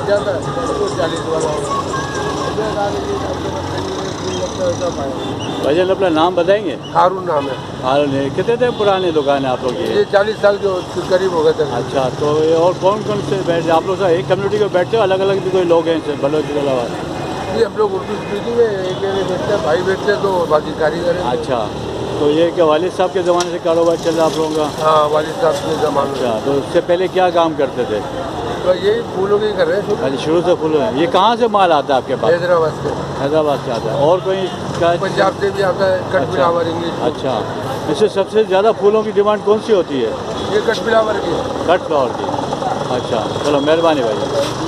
जाता है तो 40 वाला भाईजान अपना नाम बताएंगे? हारून नाम है। हारून है। कितने दिन पुरानी दुकान है आप लोग की? ये 40 साल के करीब हो गए थे। अच्छा, तो ये और कौन कौन से बैठते आप लोग? एक कम्युनिटी को बैठते हो, अलग अलग भी कोई लोग हैं बलोच के अलावा? ये हम लोग उर्दू स्पीकिंग है, एक बैठते हैं भाई बैठते हैं, तो बाकी कारीगर हैं। अच्छा, तो ये क्या वालिद साहब के ज़माने से कारोबार चल रहा है आप लोगों का? हाँ, वालिद साहब के ज़माने में। अच्छा, तो उससे पहले क्या काम करते थे? तो यही फूलों की कर रहे हैं। अच्छा, शुरू से फूल है। ये कहाँ से माल आता है आपके पास? हैदराबाद से। हैदराबाद से आता है। और कोई क्या? पंजाब से भी आता है, कट फ्लावर इंग्लिश। अच्छा, इससे सबसे ज़्यादा फूलों की डिमांड कौन सी होती है? ये कट फ्लावर की। कट फ्लावर की। अच्छा, चलो मेहरबानी भाई।